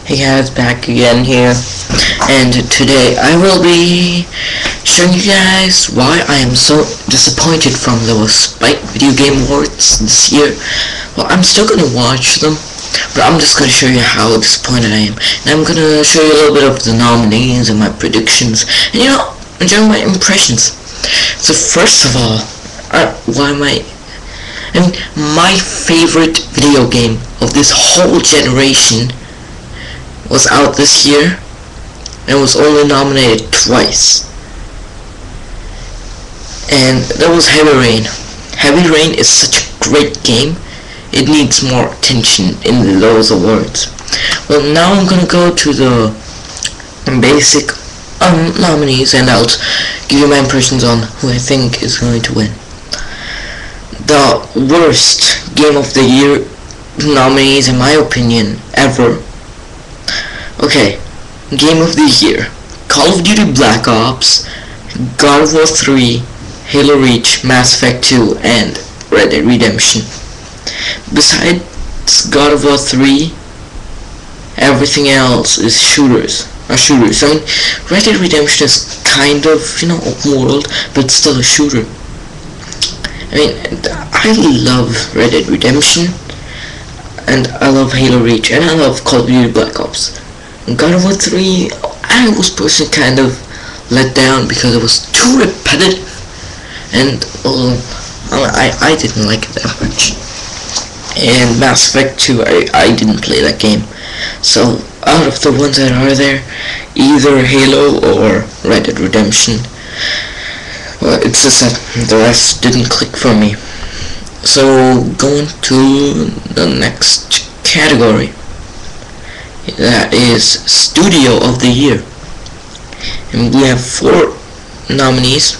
Hey guys, back again here, and today I will be showing you guys why I am so disappointed from the Spike Video Game Awards this year. Well, I'm still gonna watch them, but I'm just gonna show you how disappointed I am, and I'm gonna show you a little bit of the nominees and my predictions, and enjoy my impressions. So first of all, my favorite video game of this whole generation was out this year and was only nominated twice, and that was Heavy Rain. Heavy Rain is such a great game, it needs more attention in those awards. Well, now I'm gonna go to the basic nominees, and I'll give you my impressions on who I think is going to win. The worst game of the year nominees, in my opinion, ever. Okay, Game of the Year: Call of Duty Black Ops, God of War 3, Halo Reach, Mass Effect 2, and Red Dead Redemption. Besides God of War 3, everything else is shooters. I mean, Red Dead Redemption is kind of, open world, but it's still a shooter. I mean, I love Red Dead Redemption, and I love Halo Reach, and I love Call of Duty Black Ops. God of War 3, I was personally kind of let down because it was too repetitive, and I didn't like it that much. And Mass Effect 2, I didn't play that game. So out of the ones that are there, either Halo or Red Dead Redemption. Well, it's just that the rest didn't click for me. So going to the next category. That is Studio of the Year, and we have 4 nominees.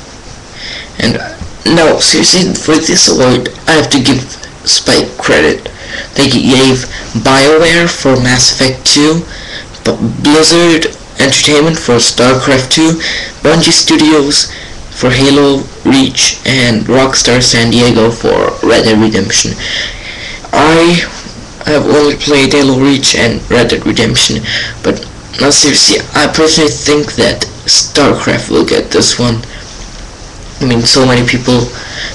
And no, seriously, for this award I have to give Spike credit. They gave BioWare for Mass Effect 2, Blizzard Entertainment for StarCraft 2, Bungie Studios for Halo Reach, and Rockstar San Diego for Red Dead Redemption. I have only played Halo Reach and Red Dead Redemption, but no, seriously, I personally think that StarCraft will get this one. I mean, so many people.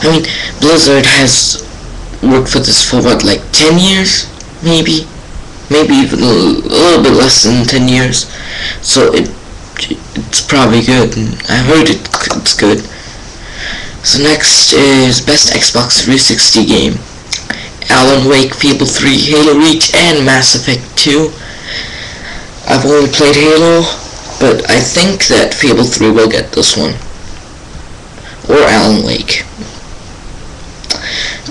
I mean, Blizzard has worked for this for what, like 10 years? Maybe even a little bit less than 10 years. So it's probably good. I heard it's good. So next is Best Xbox 360 Game: Alan Wake, Fable 3, Halo Reach, and Mass Effect 2. I've only played Halo, but I think that Fable 3 will get this one. Or Alan Wake.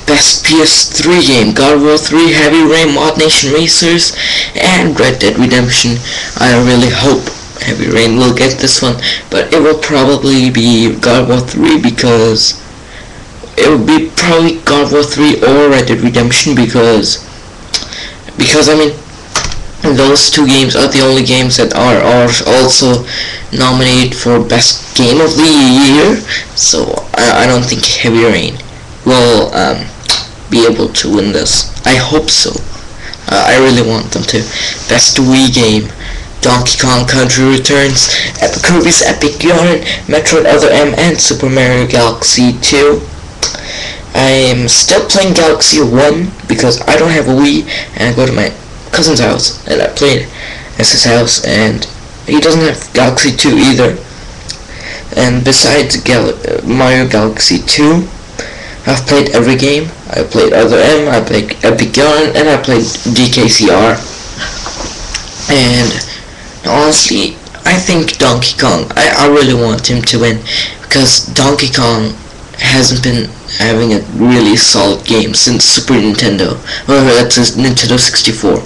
Best PS3 Game: God of War 3, Heavy Rain, Mod Nation Racers, and Red Dead Redemption. I really hope Heavy Rain will get this one, but it will probably be God of War 3 because it would be probably God of War 3 or Red Dead Redemption because I mean, those 2 games are the only games that are also nominated for Best Game of the Year. So I don't think Heavy Rain will be able to win this. I hope so. I really want them to. Best Wii Game: Donkey Kong Country Returns, Kirby's Epic Yarn, Metroid Other M, and Super Mario Galaxy 2. I'm still playing Galaxy 1 because I don't have a Wii, and I go to my cousin's house and I play at his house, and he doesn't have Galaxy 2 either. And besides Mario Galaxy 2, I've played every game. I played Other M, I played Epic Yarn, and I played DKCR. And honestly, I think Donkey Kong, I really want him to win because Donkey Kong hasn't been having a really solid game since Super Nintendo. Well, that's Nintendo 64.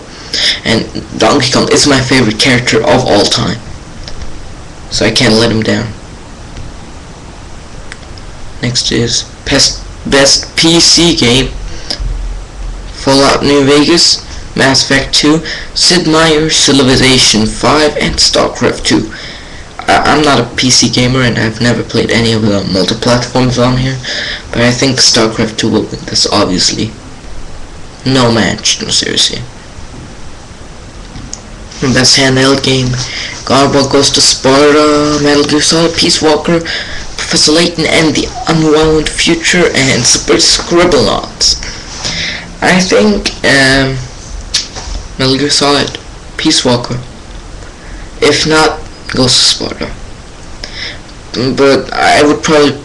And Donkey Kong is my favorite character of all time, so I can't let him down. Next is Best PC Game: Fallout New Vegas, Mass Effect 2, Sid Meier's Civilization 5, and StarCraft 2. I'm not a PC gamer and I've never played any of the multi-platforms on here, but I think StarCraft 2 will win this, obviously. No match, no, seriously. Best handheld game, God of War Goes to Sparta, Metal Gear Solid, Peace Walker, Professor Layton and the Unwound Future, and Super Scribblenauts. I think Metal Gear Solid, Peace Walker. If not, Ghost of Sparta. But I would probably,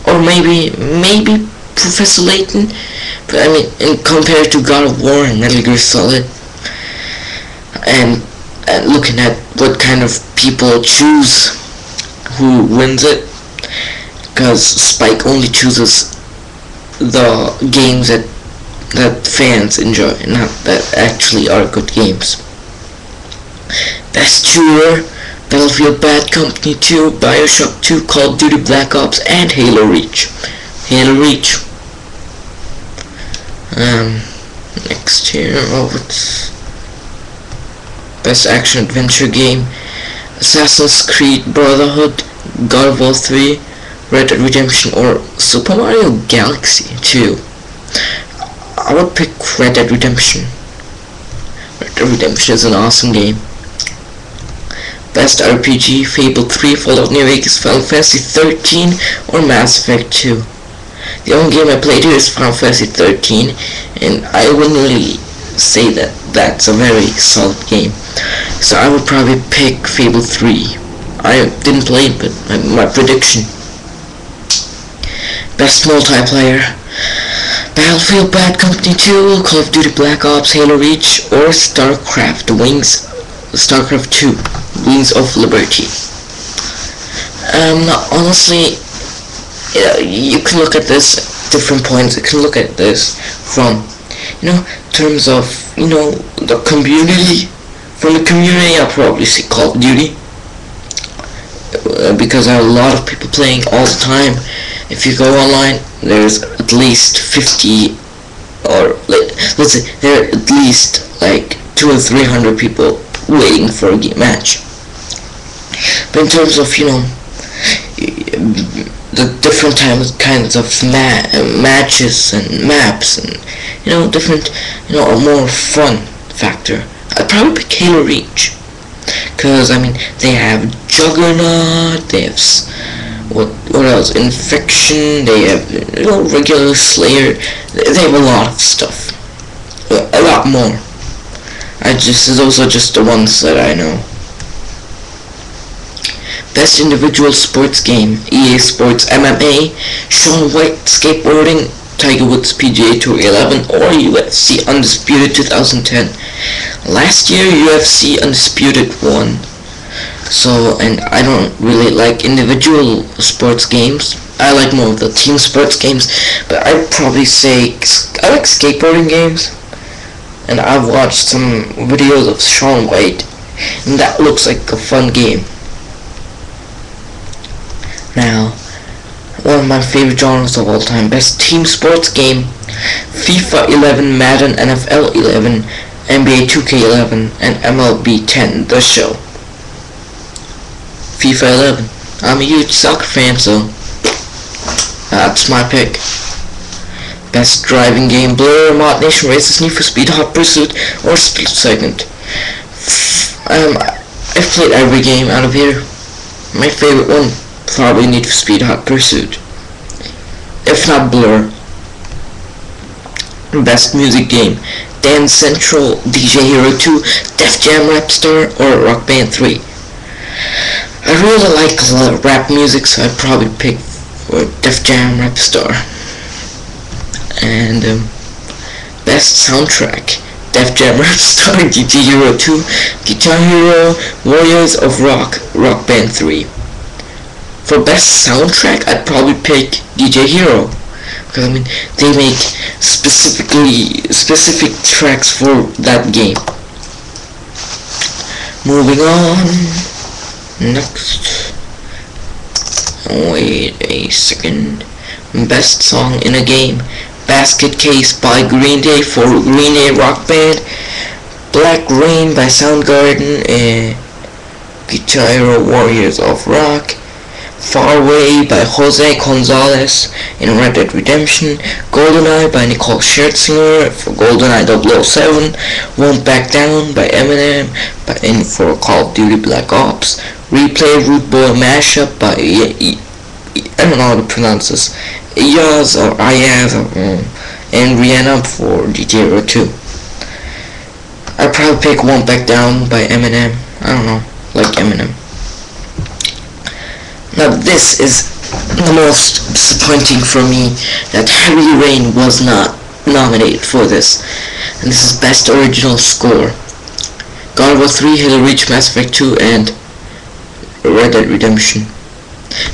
or maybe Professor Layton. But I mean, compared to God of War and Metal Gear Solid, and looking at what kind of people choose who wins it, because Spike only chooses the games that fans enjoy, not that actually are good games. Best Shooter, Battlefield Bad Company 2, Bioshock 2, Call of Duty Black Ops, and Halo Reach. Next here, what's Best Action Adventure Game, Assassin's Creed Brotherhood, God of War 3, Red Dead Redemption, or Super Mario Galaxy 2. I would pick Red Dead Redemption. Red Dead Redemption is an awesome game. Best RPG, Fable 3, Fallout New Vegas, Final Fantasy 13, or Mass Effect 2. The only game I played here is Final Fantasy 13, and I wouldn't really say that that's a very solid game. So I would probably pick Fable 3. I didn't play it, but my prediction. Best multiplayer, Battlefield Bad Company 2, Call of Duty Black Ops, Halo Reach, or StarCraft 2, Wings of Liberty. Honestly, you can look at this different points. You can look at this from, terms of, the community. From the community, I'll probably say Call of Duty, because there are a lot of people playing all the time. If you go online, there's at least 50, or let's say there are at least like 200 or 300 people waiting for a game match. But in terms of the different kinds of matches and maps and different a more fun factor, I'd probably pick Halo Reach, because they have Juggernaut, they have what else, Infection, they have regular Slayer, they have a lot of stuff, a lot more. Those are just the ones that I know. Best individual sports game, EA Sports MMA, Shaun White skateboarding, Tiger Woods PGA Tour 11, or UFC Undisputed 2010. Last year UFC Undisputed won. So, and I don't really like individual sports games. I like more of the team sports games, but I'd probably say I like skateboarding games. And I've watched some videos of Shaun White, and that looks like a fun game. Now, one of my favorite genres of all time, best team sports game, FIFA 11, Madden, NFL 11, NBA 2K11, and MLB 10, The Show. FIFA 11. I'm a huge soccer fan, so that's my pick. Best driving game, Blur, Mod Nation Races, Need for Speed, Hot Pursuit, or Split Second. I've played every game out of here. My favorite one, probably Need for Speed, Hot Pursuit. If not Blur. Best music game, Dance Central, DJ Hero 2, Def Jam Rap Star, or Rock Band 3. I really like rap music, so I'd probably pick Def Jam Rap Star. And best soundtrack, Def Jam Rap Star, DJ Hero 2, Guitar Hero, Warriors of Rock, Rock Band 3. For best soundtrack, I'd probably pick DJ Hero, because they make specific tracks for that game. Moving on. Next. Wait a second. Best song in a game, Basket Case by Green Day for Green Day Rock Band, Black Rain by Soundgarden, Guitar Hero Warriors of Rock, Far Away by Jose Gonzalez in Red Dead Redemption, GoldenEye by Nicole Scherzinger for GoldenEye 007, Won't Back Down by Eminem for Call of Duty Black Ops, Replay Root Boy Mashup by I don't know how to pronounce this, Iyaz or Ayaz and Rihanna for GTA 2. I'd probably pick Won't Back Down by Eminem. I don't know, like Eminem. Now this is the most disappointing for me, that Heavy Rain was not nominated for this. And this is Best Original Score. God of War 3, Halo Reach, Mass Effect 2, and Red Dead Redemption.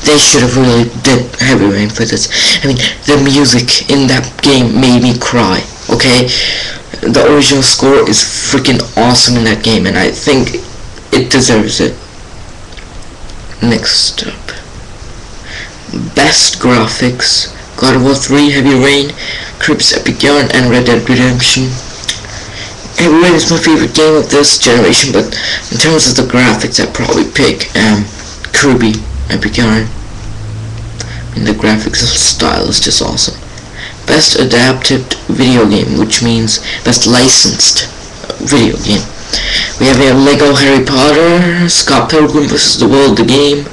They should have really did Heavy Rain for this. I mean, the music in that game made me cry, okay? The original score is freaking awesome in that game, and I think it deserves it. Next up, Best Graphics, God of War 3, Heavy Rain, Crips Epic Yarn, and Red Dead Redemption. Heavy Rain is my favorite game of this generation, but in terms of the graphics, I'd probably pick Kirby Epic Yarn. I mean, the graphics style is just awesome. Best Adapted Video Game, which means Best Licensed Video Game. We have Lego Harry Potter, Scott Pilgrim vs. the World, the game,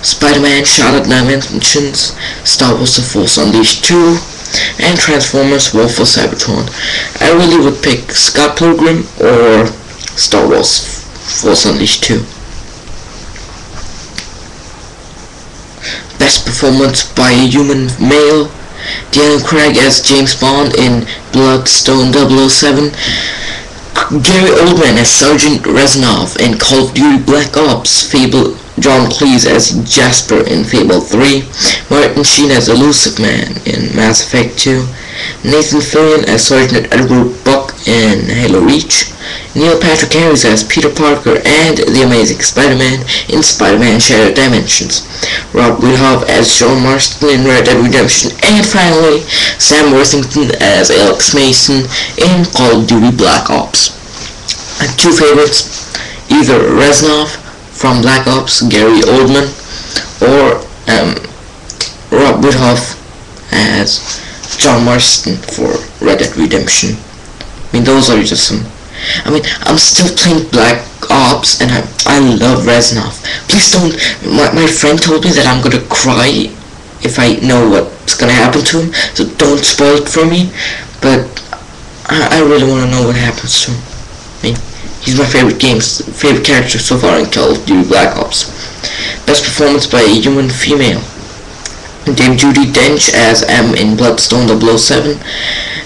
Spider-Man Shattered Dimensions, Star Wars The Force Unleashed 2, and Transformers War for Cybertron. I really would pick Scott Pilgrim or Star Wars Force Unleashed 2. Best Performance by a Human Male, Daniel Craig as James Bond in Bloodstone 007, Gary Oldman as Sergeant Reznov in Call of Duty Black Ops, Fable John Cleese as Jasper in Fable 3, Martin Sheen as Elusive Man in Mass Effect 2, Nathan Fillion as Sergeant Edward Buck in Halo Reach, Neil Patrick Harris as Peter Parker and the Amazing Spider-Man in Spider-Man Shattered Dimensions, Rob Woodhoff as John Marston in Red Dead Redemption, and finally Sam Worthington as Alex Mason in Call of Duty Black Ops. I have two favorites, either Reznov from Black Ops, Gary Oldman, or Rob Woodhoff as John Marston for Red Dead Redemption. I mean, those are just some. I mean, I'm still playing Black Ops, and I love Reznov. Please don't. My friend told me that I'm gonna cry if I know what's gonna happen to him, so don't spoil it for me. But I really want to know what happens to him. I mean, he's my favorite character so far in Call of Duty Black Ops. Best Performance by a Human Female. Dame Judi Dench as M in Bloodstone 007.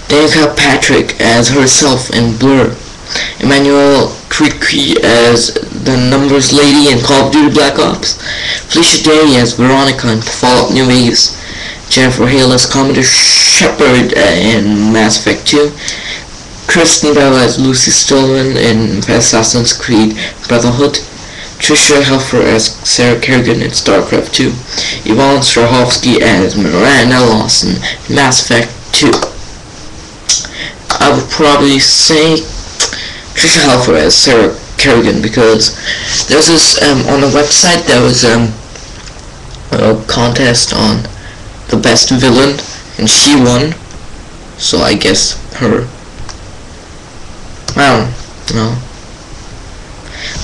Danica Patrick as herself in Blur. Emmanuel Kriki as the Numbers Lady in Call of Duty Black Ops. Felicia Day as Veronica in Fallout New Vegas. Jennifer Hale as Commodore Shepard in Mass Effect 2. Kristen Bell as Lucy Stillman in Assassin's Creed Brotherhood. Tricia Helfer as Sarah Kerrigan in StarCraft 2. Yvonne Strahovski as Miranda Lawson in Mass Effect 2. I would probably say Tricia Helfer as Sarah Kerrigan, because there's this on the website there was a contest on the best villain and she won, so I guess her. I don't know.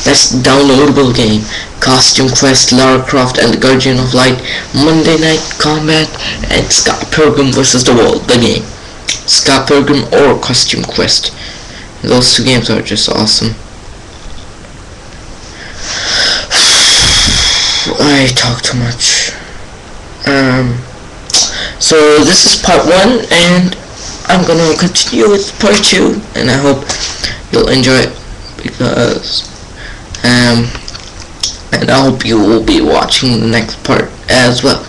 Best downloadable game: Costume Quest, Lara Croft and the Guardian of Light, Monday Night Combat, and Scott Pilgrim vs. the World, the game. Scott Pilgrim or Costume Quest. Those two games are just awesome. I talk too much. So this is part 1, and I'm gonna continue with part 2, and I hope you'll enjoy it, because and I hope you will be watching the next part as well.